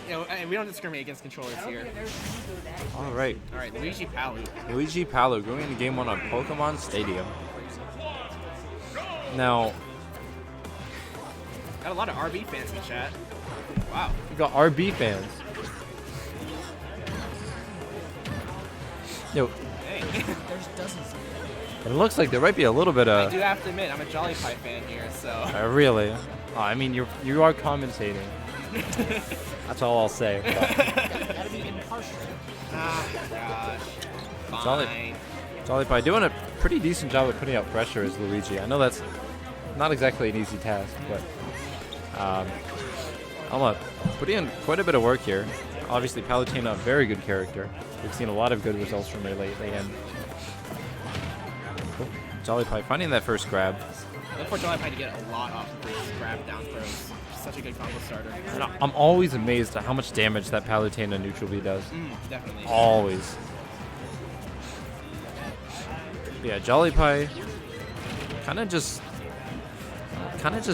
You know, and we don't discriminate against controllers here. All right. All right, Luigi Palu. Luigi Palu going into game 1 on Pokemon Stadium. Now, Got a lot of RB fans in the chat. Wow. we got RB fans. Yo, Hey. There's dozens of them. it looks like there might be a little bit I of. do have to admit, I'm a Jolly Pie fan here, so. Really? Oh, I mean, you are commentating. That's all I'll say. Gotta be impartial. Ah, gosh. Jolly- Fine. Jolly Pie doing a pretty decent job of putting out pressure as Luigi. I know that's not exactly an easy task, but Alma putting in quite a bit of work here. Obviously, Palutena, a very good character. We've seen a lot of good results from her lately, and Jolly Pie finding that first grab. Look for Jolly Pie to get a lot off of this grab down throws. Such a good combo starter. And I'm always amazed at how much damage that Palutena neutral B does. Definitely. Always. Yeah, Jolly Pie kind of just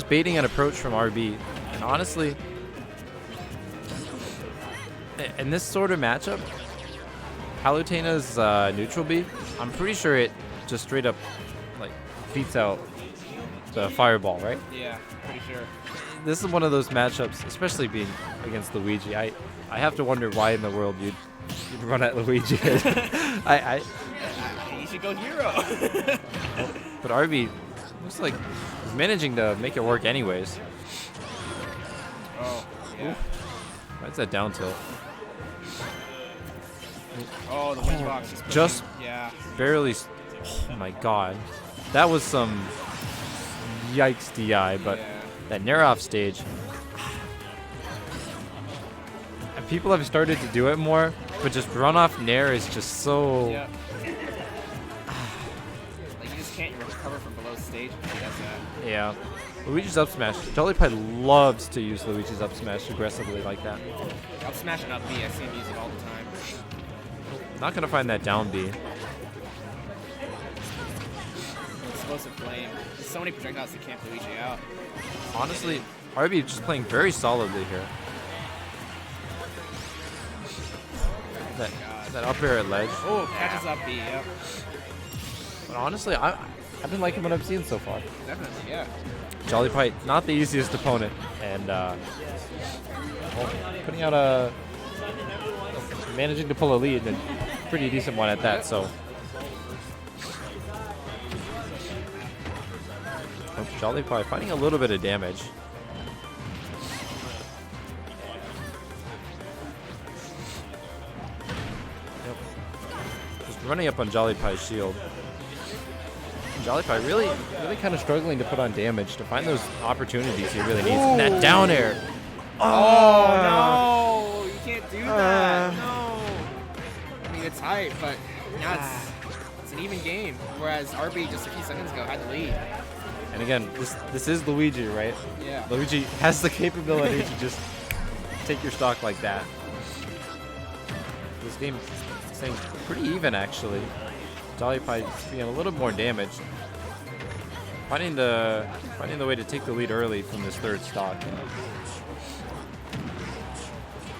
baiting an approach from RB. And honestly, in this sort of matchup, Palutena's neutral B, I'm pretty sure it just straight up like beats out the fireball, right? Yeah, pretty sure. This is one of those matchups, especially being against Luigi. I have to wonder why in the world you'd run at Luigi. You should go hero. But RB looks like he's managing to make it work anyways. Oh, yeah. Why's that down tilt? Oh, the witch box is Just pushing. Yeah. barely. Oh my god. That was some yikes DI, but Yeah. that Nair off stage. And people have started to do it more, but just run off Nair is just so. Yeah. Like, you just can't recover from below stage if he does that. Yeah. Luigi's up smash. Jolly Pie loves to use Luigi's up smash aggressively like that. Up smash and up B, I see him use it all the time. Not gonna find that down B. Explosive flame. There's so many projectiles that camp Luigi out. Honestly, RB just playing very solidly here. That up air at ledge. Oh, catches up B, yep. But honestly, I've been liking what I've seen so far. Definitely, yeah. Jolly Pie, not the easiest opponent, and putting out a managing to pull a lead, and a pretty decent one at that. So, Jolly Pie finding a little bit of damage. Yep. Just running up on Jolly Pie's shield. Jolly Pie really kind of struggling to put on damage to find those opportunities he really needs. And that down air. Oh, no! You can't do that. No. I mean, it's hype, but now it's an even game. Whereas RB just a few seconds ago had the lead. And again, this is Luigi, right? Yeah. Luigi has the capability to just take your stock like that. This game is staying pretty even, actually. Jolly Pie being a little more damaged. Finding the way to take the lead early from this third stock.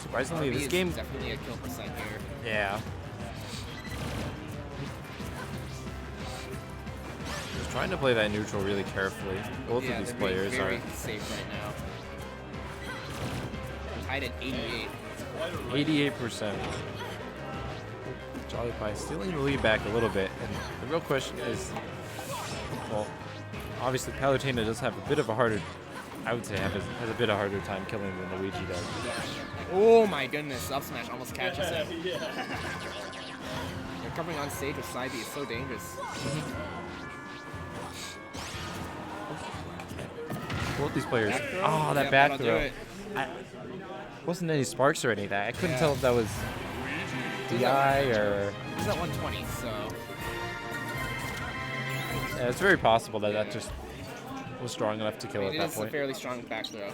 Surprisingly, RB this is game. definitely a kill percent here. Yeah. Just trying to play that neutral really carefully. Both Yeah, of these they're being players very are safe right now. Tied at 88. 88%. Jolly Pie stealing the lead back a little bit, and the real question is, well, obviously Palutena does have a bit of a harder, I would say has a bit of a harder time killing than Luigi does. Oh my goodness, up smash almost catches him. Recovering on stage with side B is so dangerous. Both these players. Back throw? Oh, that Yep, back that'll do throw. it. Wasn't any sparks or anything. I couldn't Yeah. tell if that was DI or. He's at 120, so Yeah, it's very possible that that just was strong enough to kill it at that is a point. fairly strong back throw.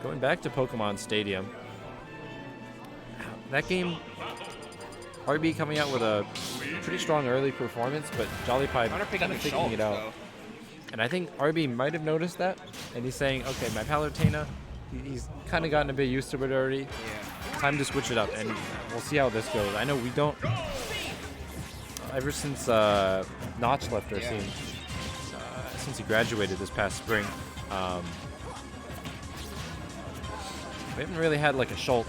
Going back to Pokemon Stadium, that game, RB coming out with a pretty strong early performance, but Jolly Pie Hunter picking kind of the figuring it Schultz, out. And I think RB might have noticed that, and he's saying, okay, my Palutena He's kind of gotten a bit used to it already. Yeah. Time to switch it up, and we'll see how this goes. I know we don't. Ever since Notch left our scene, since he graduated this past spring, we haven't really had like a Shulk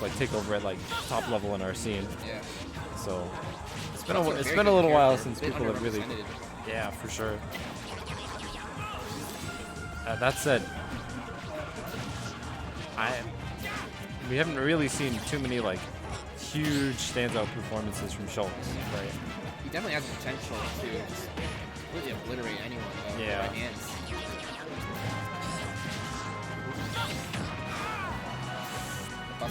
like take over at like top level in our scene. Yeah. So it's been a little while since people have really. Yeah, for sure. That said, we haven't really seen too many like huge standout performances from Shulk, right? He definitely has the potential to just really obliterate anyone though. Yeah. With right hands.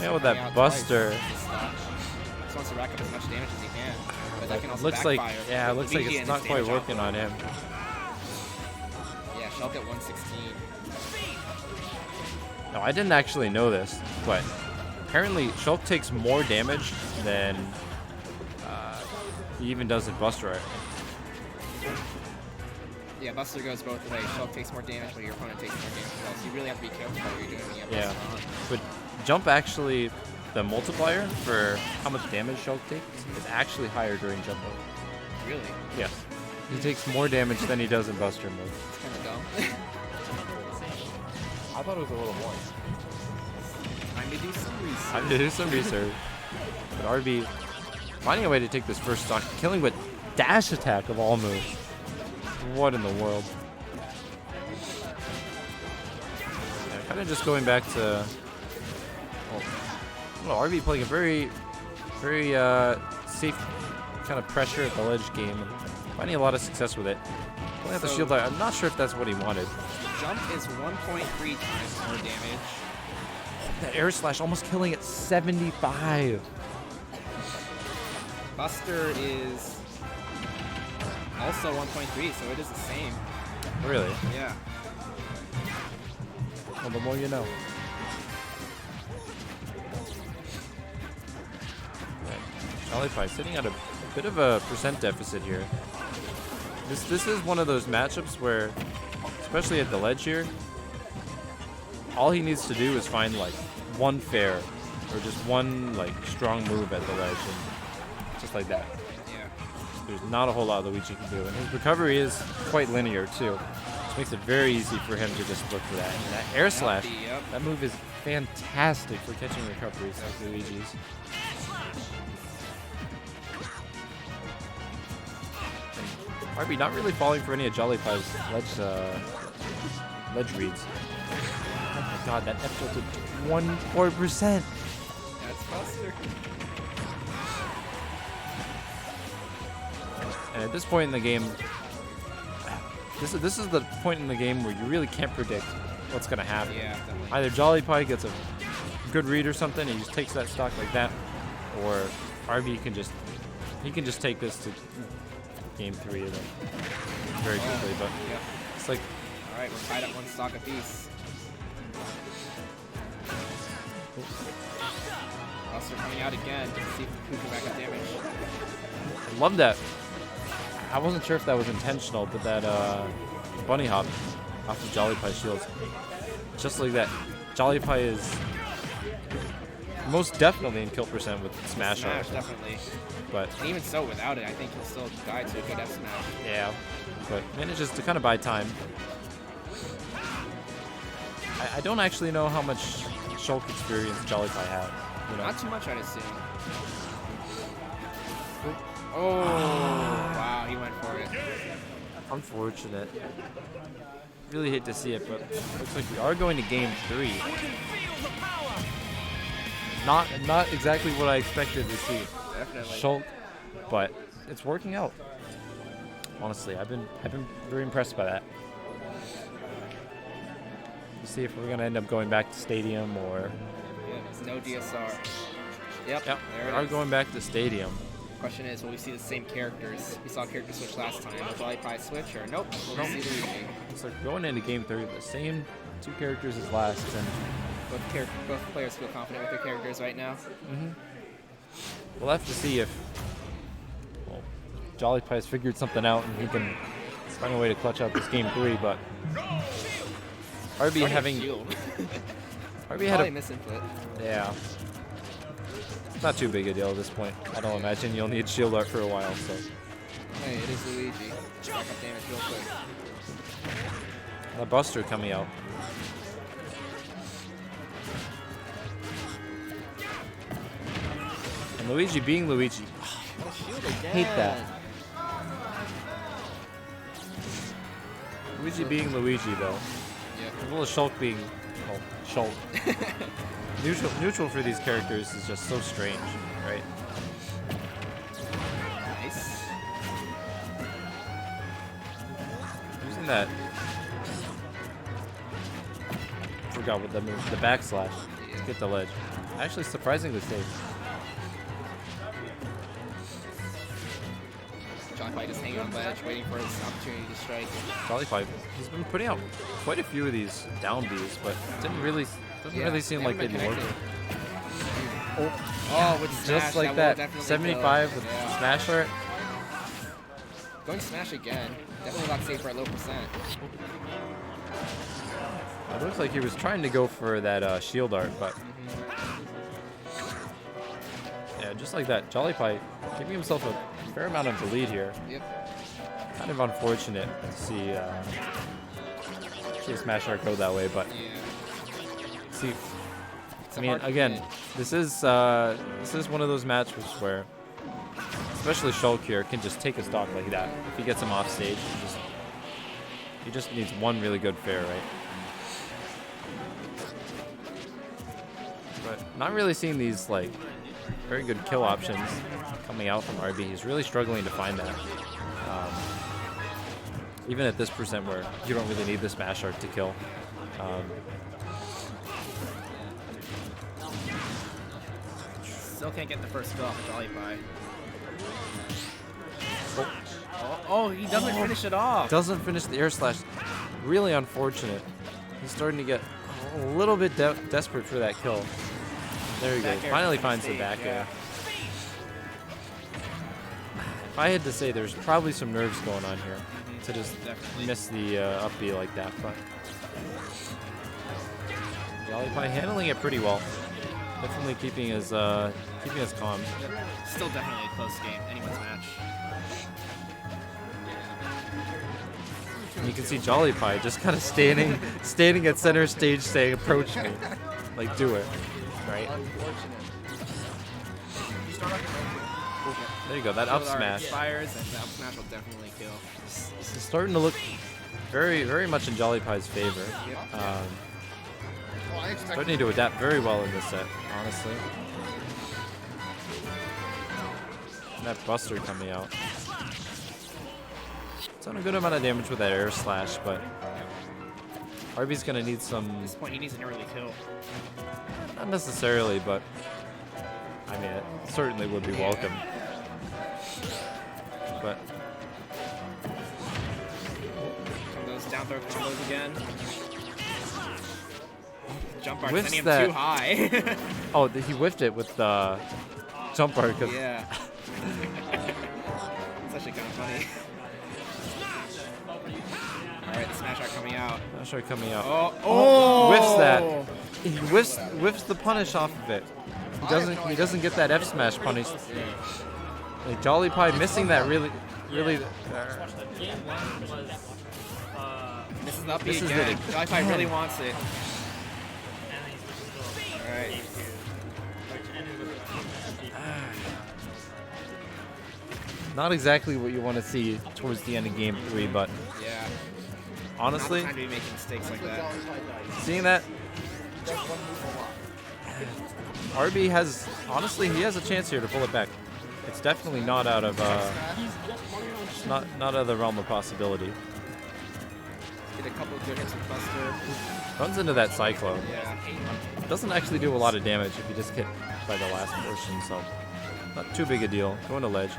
Yeah, with that Buster. Just wants to rack up as much damage as he can. But that can also Looks like, backfire. yeah, it looks like it's not quite working on him. Yeah, Shulk at 116. No, I didn't actually know this, but apparently Shulk takes more damage than he even does at Buster. Yeah, Buster goes both ways. Shulk takes more damage, but your opponent takes more damage as well. So you really have to be careful about what you're doing when you have Buster on. But Jump actually, the multiplier for how much damage Shulk takes is actually higher during Jump mode. Really? Yes. He takes more damage than he does in Buster mode. It's kind of dumb. I thought it was a little more. Time to do some research. Time to do some research. But RB finding a way to take this first stock, killing with dash attack of all moves. What in the world? Yeah, kind of just going back to RB playing a very safe kind of pressure at the ledge game and finding a lot of success with it. Playing out the shield, I'm not sure if that's what he wanted. Jump is 1.3 times more damage. That air slash almost killing at 75. Buster is also 1.3, so it is the same. Really? Yeah. Well, the more you know. Jolly Pie sitting at a bit of a percent deficit here. This is one of those matchups where, especially at the ledge here, all he needs to do is find like one fair or just one like strong move at the ledge, and just like that. Yeah. There's not a whole lot Luigi can do, and his recovery is quite linear too, which makes it very easy for him to just look for that. And that air slash, that move is fantastic for catching recoveries like Luigi's. RB not really falling for any of Jolly Pie's ledge reads. Oh my god, that F tilted 14%. That's Buster. And at this point in the game, this is the point in the game where you really can't predict what's gonna happen. Yeah, definitely. Either Jolly Pie gets a good read or something, and he just takes that stock like that, or RB can just take this to game 3 of them very quickly. But Yep. it's like, All right, we're tied at one stock apiece. Buster coming out again to see who can back up damage. I love that. I wasn't sure if that was intentional, but that bunny hop off of Jolly Pie shields, just like that. Jolly Pie is most definitely in kill percent with Smash Art, Definitely. but And even so, without it, I think he'll still die to a good F smash. yeah, but manages to kind of buy time. I don't actually know how much Shulk experience Jolly Pie had. You know? Not too much, I'd assume. Oh, wow, he went for it. Unfortunate. Really hate to see it, but looks like we are going to game 3. Not exactly what I expected to see. Definitely. Shulk, but it's working out. Honestly, I've been very impressed by that. We'll see if we're gonna end up going back to Stadium or. Yeah, there's no DSR. Yep, Yep, there we it are is. going back to Stadium. Question is, will we see the same characters? We saw character switch last time. Will Jolly Pie switch or nope? We'll see Luigi. Looks like we're going into game 3 with the same 2 characters as last, and Both players feel confident with their characters right now. we'll have to see if Jolly Pie's figured something out and he can find a way to clutch out this game 3. But RB having Shield. RB had Probably a misinput. yeah. It's not too big a deal at this point. I don't imagine you'll need shield art for a while. So Hey, it is Luigi. Stack up damage real quick. the Buster coming out. And Luigi being Luigi. Oh, shield again. Hate that. Luigi being Luigi though. Yeah. A little Shulk being, well, Shulk. Neutral for these characters is just so strange, right? Nice. Using that. Forgot what that move. The backslash. Yeah. Get the ledge. Actually, surprisingly safe. John White just hanging on the ledge, waiting for his opportunity to strike. Jolly Pipe. He's been putting out quite a few of these down Bs, but doesn't really seem like they they'd haven't be been working. Oh, with smash, Just like will that. definitely 75 kill. with Yeah. smash art. Going smash again. Definitely a lot safer at low percent. It looks like he was trying to go for that shield art, but yeah, just like that. Jolly Pipe giving himself a fair amount of the lead here. Yep. Kind of unfortunate to see a smash art go that way, but Yeah. see, It's I a mean, hard again, commit. this is one of those matches where, especially Shulk here, can just take a stock like that. If he gets him off stage, he just needs one really good fair, right? But not really seeing these like very good kill options coming out from RB. He's really struggling to find that. Even at this percent where you don't really need the smash art to kill. Still can't get the first kill off Jolly Pie. Oh, he doesn't finish it off. Doesn't finish the air slash. Really unfortunate. He's starting to get a little bit desperate for that kill. There he Back goes. air Finally from finds the stage, back yeah. air. If I had to say, there's probably some nerves going on here to just Definitely. miss the up B like that, but Jolly Pie handling it pretty well. Definitely keeping his calm. Still definitely a close game. Anyone's match. And you can see Jolly Pie just kind of standing at center stage saying, "Approach me, like do it." Right? There you go. That up smash. Fires, and the up smash will definitely kill. This is starting to look very, very much in Jolly Pie's favor. Starting to adapt very well in this set, honestly. And that Buster coming out. It's done a good amount of damage with that air slash, but RB's gonna need some. At this point, he needs an early kill. Not necessarily, but I mean, it certainly would be welcome. But Those down throw combos again. Jump art Whiffs sending him that. too high. oh, he whiffed it with the jump art. Yeah. It's actually kind of funny. Alright, smash art coming out. Not sure coming out. Oh! Whiffs that. He whiffs the punish off of it. He doesn't get that F smash punish. Like Jolly Pie missing that really. This is the up B This is again. it Jolly Pie really wants it. Alright. Not exactly what you want to see towards the end of game 3, but Yeah. honestly, Not the time to be making mistakes like that. seeing that, RB has he has a chance here to pull it back. It's definitely not out of not out of the realm of possibility. Get a couple good hits with Buster. Runs into that Cyclone. Yeah. Doesn't actually do a lot of damage if you just hit by the last portion, so not too big a deal. Going to ledge.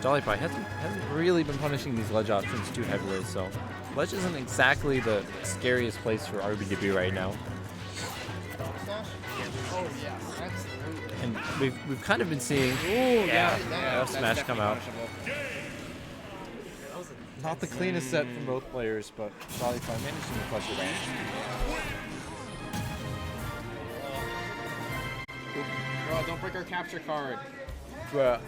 Jolly Pie hasn't really been punishing these ledge options too heavily, so ledge isn't exactly the scariest place for RB to be right now. Oh yeah, absolutely. And we've kind of been seeing Yeah. F smash come out. punishable. Not the cleanest set from both players, but Jolly Pie managing to clutch it out. don't break our capture card. Bruh.